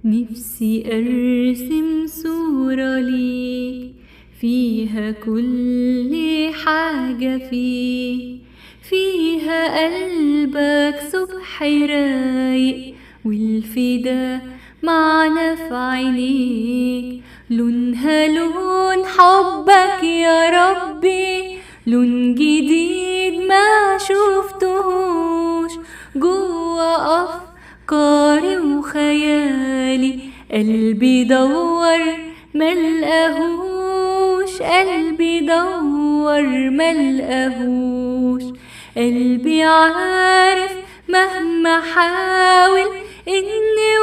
نفسي أرسم صورة ليك فيها كل حاجة فيها قلبك صبح رايق والفدا معنى في عينيك، لونها لون حبك يا ربي، لون جديد ما شفتهوش جوا أفكاري وخيالي. قلبي دور ملقاهوش، قلبي دور ملقاهوش، قلبي عارف مهما حاول إني